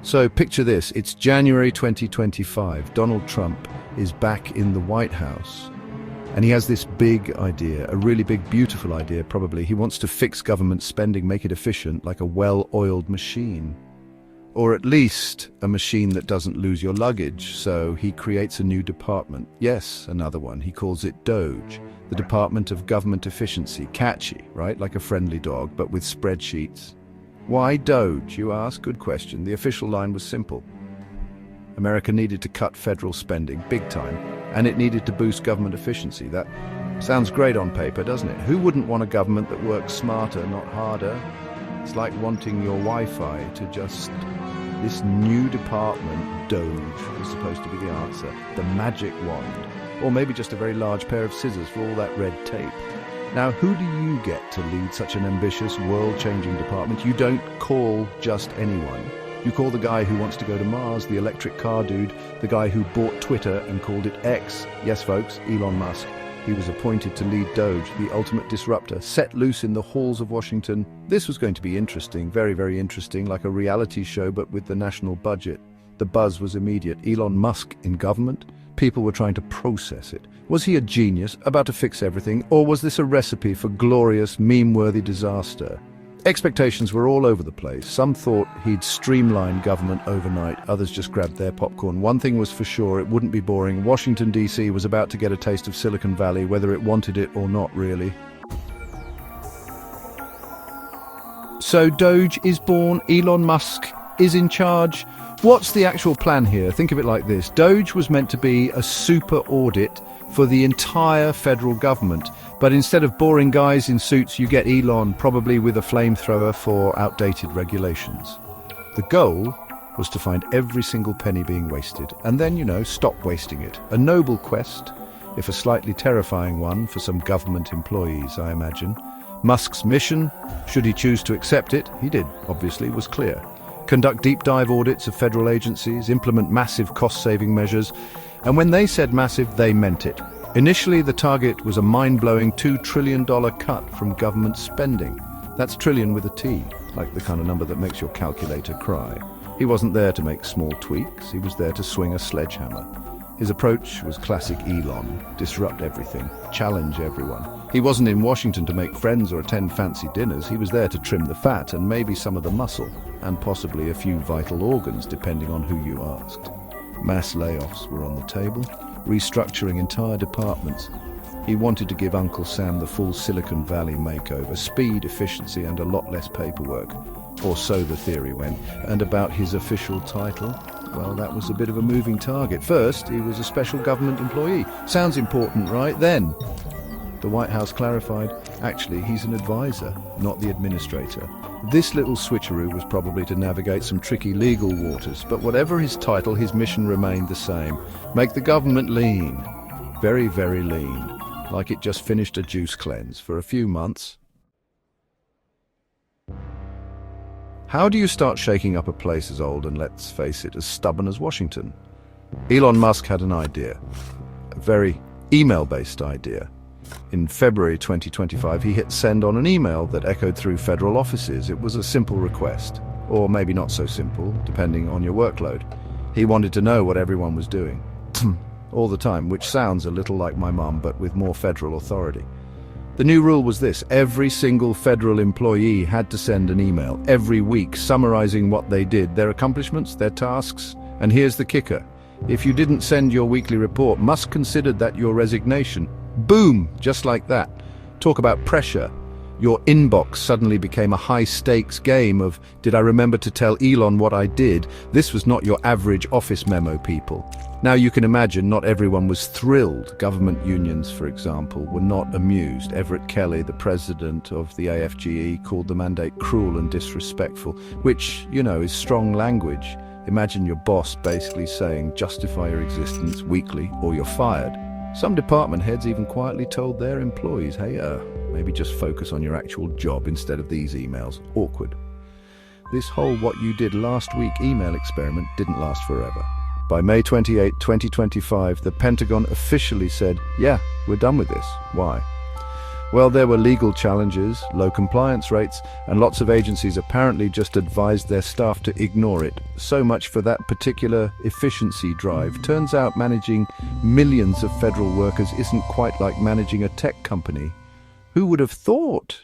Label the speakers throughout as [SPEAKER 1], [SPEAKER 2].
[SPEAKER 1] So picture this, it's January 2025. Donald Trump is back in the White House. And he has this big idea, a really big, beautiful idea probably. He wants to fix government spending, make it efficient, like a well-oiled machine. Or at least a machine that doesn't lose your luggage. So he creates a new department. Yes, another one. He calls it DOGE, the Department of Government Efficiency. Catchy, right? Like a friendly dog, but with spreadsheets. Why DOGE, you ask? Good question. The official line was simple. America needed to cut federal spending, big time, and it needed to boost government efficiency. That sounds great on paper, doesn't it? Who wouldn't want a government that works smarter, not harder? It's like wanting your Wi-Fi to just... This new department, DOGE, was supposed to be the answer, the magic wand, or maybe just a very large pair of scissors for all that red tape. Now, who do you get to lead such an ambitious, world-changing department? You don't call just anyone. You call the guy who wants to go to Mars, the electric car dude, the guy who bought Twitter and called it X. Yes, folks, Elon Musk. He was appointed to lead DOGE, the ultimate disruptor, set loose in the halls of Washington. This was going to be interesting, very, very interesting, like a reality show, but with the national budget. The buzz was immediate. Elon Musk in government? People were trying to process it. Was he a genius, about to fix everything, or was this a recipe for glorious, meme-worthy disaster? Expectations were all over the place. Some thought he'd streamline government overnight, others just grabbed their popcorn. One thing was for sure, it wouldn't be boring. Washington, D.C. was about to get a taste of Silicon Valley, whether it wanted it or not, really. So DOGE is born, Elon Musk is in charge. What's the actual plan here? Think of it like this. DOGE was meant to be a super audit for the entire federal government. But instead of boring guys in suits, you get Elon, probably with a flamethrower for outdated regulations. The goal was to find every single penny being wasted, and then, stop wasting it. A noble quest, if a slightly terrifying one for some government employees, I imagine. Musk's mission, should he choose to accept it, he did, obviously, was clear. Conduct deep dive audits of federal agencies, implement massive cost-saving measures, and when they said massive, they meant it. Initially, the target was a mind-blowing $2 trillion cut from government spending. That's trillion with a T, like the kind of number that makes your calculator cry. He wasn't there to make small tweaks, he was there to swing a sledgehammer. His approach was classic Elon, disrupt everything, challenge everyone. He wasn't in Washington to make friends or attend fancy dinners, he was there to trim the fat and maybe some of the muscle, and possibly a few vital organs, depending on who you asked. Mass layoffs were on the table, restructuring entire departments. He wanted to give Uncle Sam the full Silicon Valley makeover, speed, efficiency, and a lot less paperwork. Or so the theory went. And about his official title? Well, that was a bit of a moving target. First, he was a special government employee. Sounds important, right? Then, the White House clarified, actually, he's an advisor, not the administrator. This little switcheroo was probably to navigate some tricky legal waters, but whatever his title, his mission remained the same. Make the government lean. Very, very lean. Like it just finished a juice cleanse for a few months. How do you start shaking up a place as old and, let's face it, as stubborn as Washington? Elon Musk had an idea. A very email-based idea. In February 2025, he hit send on an email that echoed through federal offices. It was a simple request, or maybe not so simple, depending on your workload. He wanted to know what everyone was doing, all the time, which sounds a little like my mum, but with more federal authority. The new rule was this: every single federal employee had to send an email every week summarizing what they did, their accomplishments, their tasks. And here's the kicker. If you didn't send your weekly report, Musk considered that your resignation. Boom! Just like that. Talk about pressure. Your inbox suddenly became a high-stakes game of, did I remember to tell Elon what I did? This was not your average office memo, people. Now you can imagine not everyone was thrilled. Government unions, for example, were not amused. Everett Kelly, the president of the AFGE, called the mandate cruel and disrespectful, which, is strong language. Imagine your boss basically saying, justify your existence weekly or you're fired. Some department heads even quietly told their employees, hey, maybe just focus on your actual job instead of these emails. Awkward. This whole what you did last week email experiment didn't last forever. By May 28, 2025, the Pentagon officially said, yeah, we're done with this. Why? Well, there were legal challenges, low compliance rates, and lots of agencies apparently just advised their staff to ignore it. So much for that particular efficiency drive. Turns out managing millions of federal workers isn't quite like managing a tech company. Who would have thought?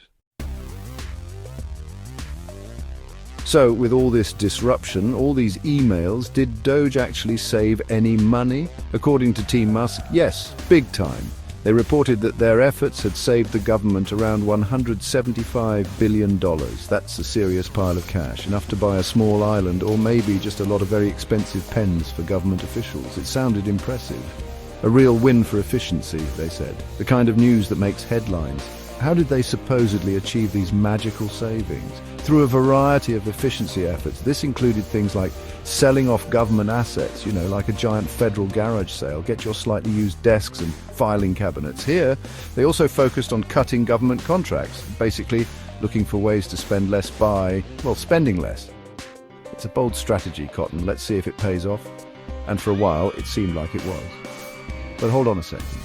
[SPEAKER 1] So, with all this disruption, all these emails, did Doge actually save any money? According to Team Musk, yes, big time. They reported that their efforts had saved the government around $175 billion. That's a serious pile of cash, enough to buy a small island or maybe just a lot of very expensive pens for government officials. It sounded impressive. A real win for efficiency, they said. The kind of news that makes headlines. How did they supposedly achieve these magical savings? Through a variety of efficiency efforts. This included things like selling off government assets, like a giant federal garage sale, get your slightly used desks and filing cabinets. Here, they also focused on cutting government contracts, basically looking for ways to spend less by, spending less. It's a bold strategy, Cotton. Let's see if it pays off. And for a while, it seemed like it was. But hold on a second.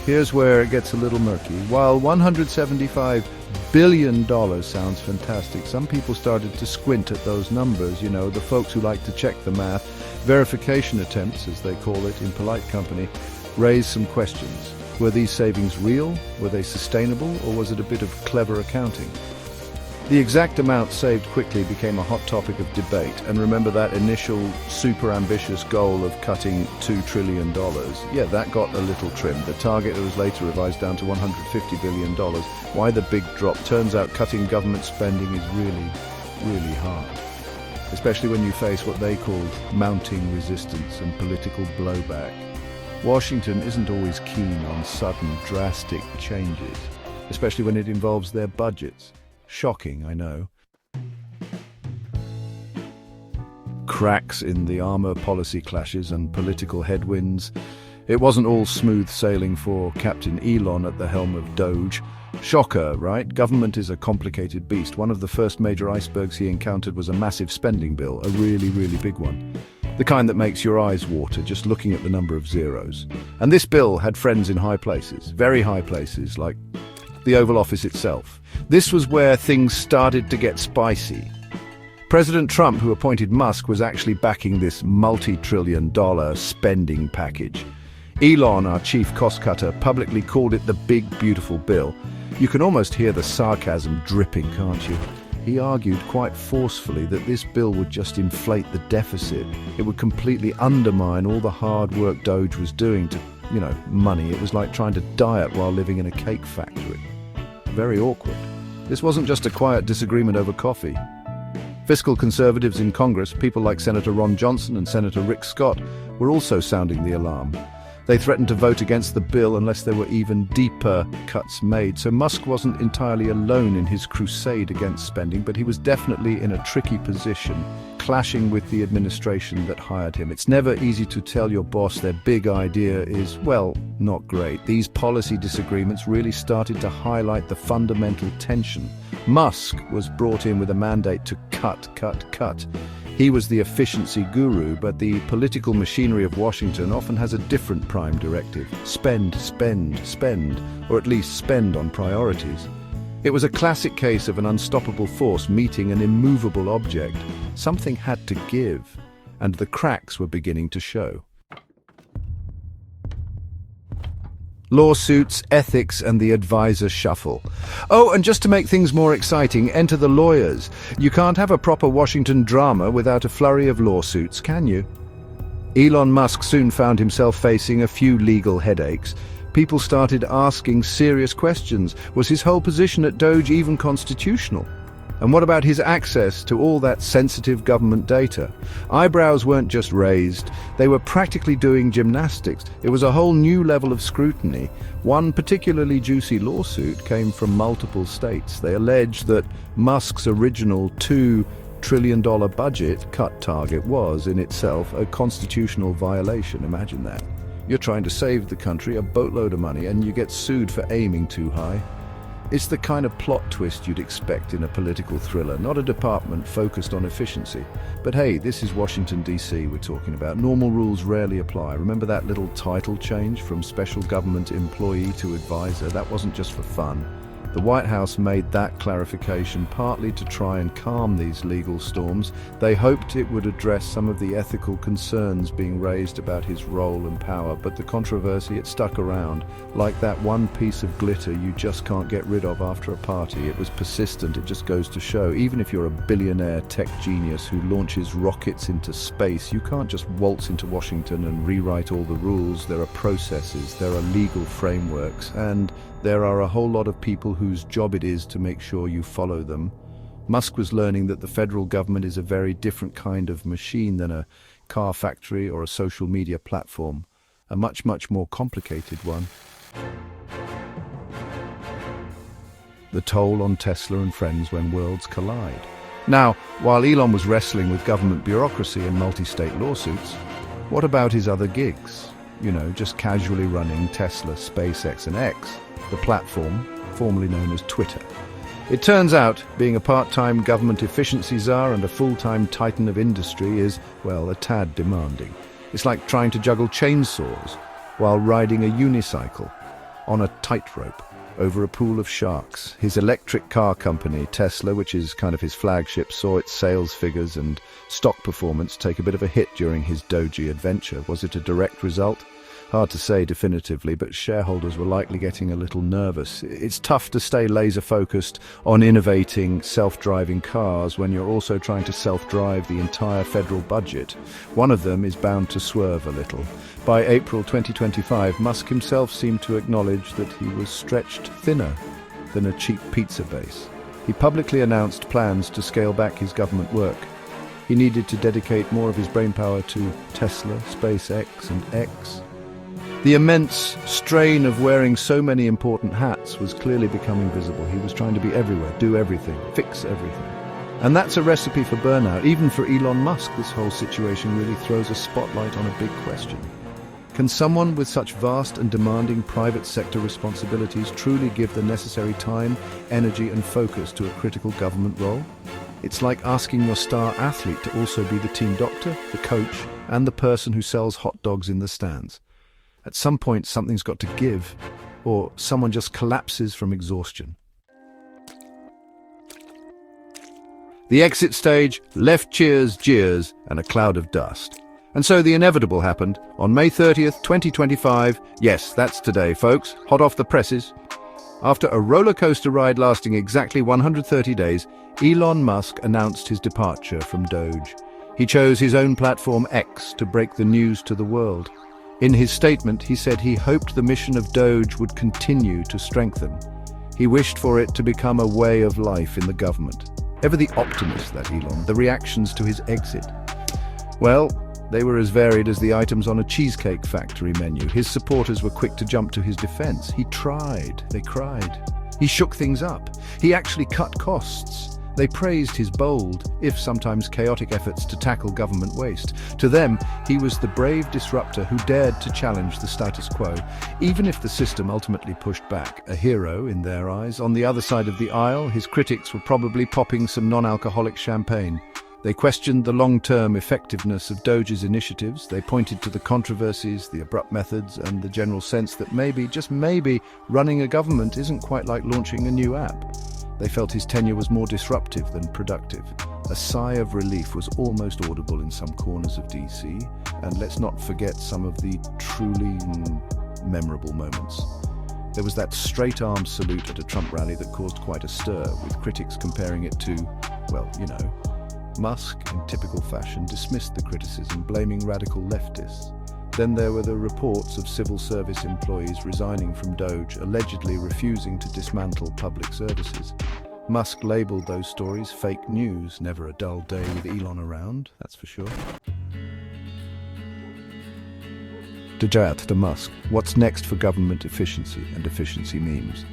[SPEAKER 1] Here's where it gets a little murky. While $175 billion sounds fantastic, some people started to squint at those numbers, the folks who like to check the math. Verification attempts, as they call it in polite company, raised some questions. Were these savings real? Were they sustainable? Or was it a bit of clever accounting? The exact amount saved quickly became a hot topic of debate, and remember that initial super ambitious goal of cutting $2 trillion? Yeah, that got a little trimmed. The target was later revised down to $150 billion. Why the big drop? Turns out cutting government spending is really, really hard, especially when you face what they called mounting resistance and political blowback. Washington isn't always keen on sudden, drastic changes, especially when it involves their budgets. Shocking, I know. Cracks in the armor, policy clashes and political headwinds. It wasn't all smooth sailing for Captain Elon at the helm of DOGE. Shocker, right? Government is a complicated beast. One of the first major icebergs he encountered was a massive spending bill, a really, really big one. The kind that makes your eyes water just looking at the number of zeros. And this bill had friends in high places, very high places, like the Oval Office itself. This was where things started to get spicy. President Trump, who appointed Musk, was actually backing this multi-trillion-dollar spending package. Elon, our chief cost-cutter, publicly called it the big, beautiful bill. You can almost hear the sarcasm dripping, can't you? He argued quite forcefully that this bill would just inflate the deficit. It would completely undermine all the hard work DOGE was doing to, money. It was like trying to diet while living in a cake factory. Very awkward. This wasn't just a quiet disagreement over coffee. Fiscal conservatives in Congress, people like Senator Ron Johnson and Senator Rick Scott, were also sounding the alarm. They threatened to vote against the bill unless there were even deeper cuts made. So Musk wasn't entirely alone in his crusade against spending, but he was definitely in a tricky position, clashing with the administration that hired him. It's never easy to tell your boss their big idea is, not great. These policy disagreements really started to highlight the fundamental tension. Musk was brought in with a mandate to cut. He was the efficiency guru, but the political machinery of Washington often has a different prime directive. Spend, or at least spend on priorities. It was a classic case of an unstoppable force meeting an immovable object. Something had to give, and the cracks were beginning to show. Lawsuits, ethics, and the advisor shuffle. Oh, and just to make things more exciting, enter the lawyers. You can't have a proper Washington drama without a flurry of lawsuits, can you? Elon Musk soon found himself facing a few legal headaches. People started asking serious questions. Was his whole position at DOGE even constitutional? And what about his access to all that sensitive government data? Eyebrows weren't just raised, they were practically doing gymnastics. It was a whole new level of scrutiny. One particularly juicy lawsuit came from multiple states. They alleged that Musk's original $2 trillion budget cut target was, in itself, a constitutional violation. Imagine that. You're trying to save the country a boatload of money and you get sued for aiming too high. It's the kind of plot twist you'd expect in a political thriller, not a department focused on efficiency. But hey, this is Washington, D.C. we're talking about. Normal rules rarely apply. Remember that little title change from special government employee to advisor? That wasn't just for fun. The White House made that clarification partly to try and calm these legal storms. They hoped it would address some of the ethical concerns being raised about his role and power, but the controversy, it stuck around. Like that one piece of glitter you just can't get rid of after a party. It was persistent. It just goes to show, even if you're a billionaire tech genius who launches rockets into space, you can't just waltz into Washington and rewrite all the rules. There are processes, there are legal frameworks, and there are a whole lot of people whose job it is to make sure you follow them. Musk was learning that the federal government is a very different kind of machine than a car factory or a social media platform, a much, much more complicated one. The toll on Tesla and friends when worlds collide. Now, while Elon was wrestling with government bureaucracy and multi-state lawsuits, what about his other gigs? You know, just casually running Tesla, SpaceX and X, the platform formerly known as Twitter. It turns out being a part-time government efficiency czar and a full-time titan of industry is, well, a tad demanding. It's like trying to juggle chainsaws while riding a unicycle on a tightrope over a pool of sharks. His electric car company, Tesla, which is kind of his flagship, saw its sales figures and stock performance take a bit of a hit during his DOGE adventure. Was it a direct result? Hard to say definitively, but shareholders were likely getting a little nervous. It's tough to stay laser-focused on innovating self-driving cars when you're also trying to self-drive the entire federal budget. One of them is bound to swerve a little. By April 2025, Musk himself seemed to acknowledge that he was stretched thinner than a cheap pizza base. He publicly announced plans to scale back his government work. He needed to dedicate more of his brainpower to Tesla, SpaceX and X. The immense strain of wearing so many important hats was clearly becoming visible. He was trying to be everywhere, do everything, fix everything. And that's a recipe for burnout. Even for Elon Musk, this whole situation really throws a spotlight on a big question. Can someone with such vast and demanding private sector responsibilities truly give the necessary time, energy and focus to a critical government role? It's like asking your star athlete to also be the team doctor, the coach, and the person who sells hot dogs in the stands. At some point, something's got to give, or someone just collapses from exhaustion. The exit stage left cheers, jeers, and a cloud of dust. And so the inevitable happened on May 30th, 2025. Yes, that's today, folks. Hot off the presses. After a roller coaster ride lasting exactly 130 days, Elon Musk announced his departure from DOGE. He chose his own platform X to break the news to the world. In his statement, he said he hoped the mission of DOGE would continue to strengthen. He wished for it to become a way of life in the government. Ever the optimist, that Elon. The reactions to his exit, well, they were as varied as the items on a Cheesecake Factory menu. His supporters were quick to jump to his defense. He tried. They cried. He shook things up. He actually cut costs. They praised his bold, if sometimes chaotic, efforts to tackle government waste. To them, he was the brave disruptor who dared to challenge the status quo, even if the system ultimately pushed back. A hero in their eyes. On the other side of the aisle, his critics were probably popping some non-alcoholic champagne. They questioned the long-term effectiveness of DOGE's initiatives. They pointed to the controversies, the abrupt methods, and the general sense that maybe, just maybe, running a government isn't quite like launching a new app. They felt his tenure was more disruptive than productive. A sigh of relief was almost audible in some corners of DC, and let's not forget some of the truly memorable moments. There was that straight-arm salute at a Trump rally that caused quite a stir, with critics comparing it to, well, you know. Musk, in typical fashion, dismissed the criticism, blaming radical leftists. Then there were the reports of civil service employees resigning from DOGE, allegedly refusing to dismantle public services. Musk labeled those stories fake news. Never a dull day with Elon around, that's for sure. To Musk, what's next for government efficiency and efficiency memes?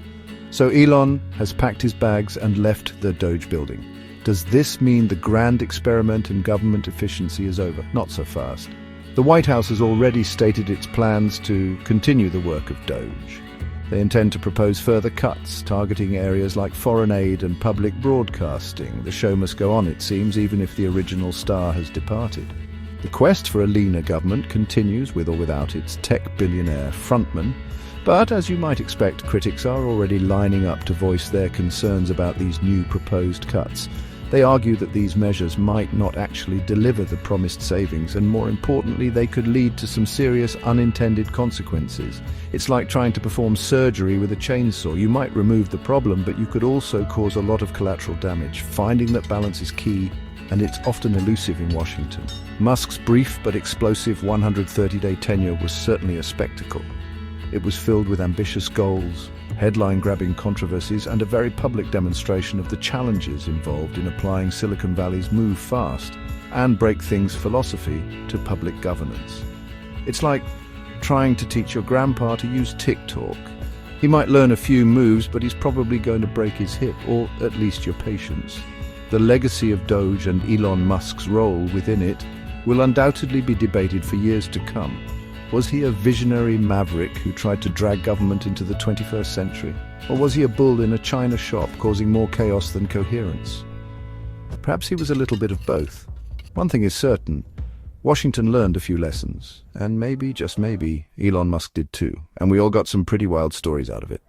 [SPEAKER 1] So Elon has packed his bags and left the DOGE building. Does this mean the grand experiment in government efficiency is over? Not so fast. The White House has already stated its plans to continue the work of DOGE. They intend to propose further cuts, targeting areas like foreign aid and public broadcasting. The show must go on, it seems, even if the original star has departed. The quest for a leaner government continues with or without its tech billionaire frontman. But as you might expect, critics are already lining up to voice their concerns about these new proposed cuts. They argue that these measures might not actually deliver the promised savings, and more importantly, they could lead to some serious unintended consequences. It's like trying to perform surgery with a chainsaw. You might remove the problem, but you could also cause a lot of collateral damage. Finding that balance is key, and it's often elusive in Washington. Musk's brief but explosive 130-day tenure was certainly a spectacle. It was filled with ambitious goals, headline-grabbing controversies, and a very public demonstration of the challenges involved in applying Silicon Valley's move fast and break things philosophy to public governance. It's like trying to teach your grandpa to use TikTok. He might learn a few moves, but he's probably going to break his hip, or at least your patience. The legacy of DOGE and Elon Musk's role within it will undoubtedly be debated for years to come. Was he a visionary maverick who tried to drag government into the 21st century? Or was he a bull in a china shop causing more chaos than coherence? Perhaps he was a little bit of both. One thing is certain, Washington learned a few lessons, and maybe, just maybe, Elon Musk did too, and we all got some pretty wild stories out of it.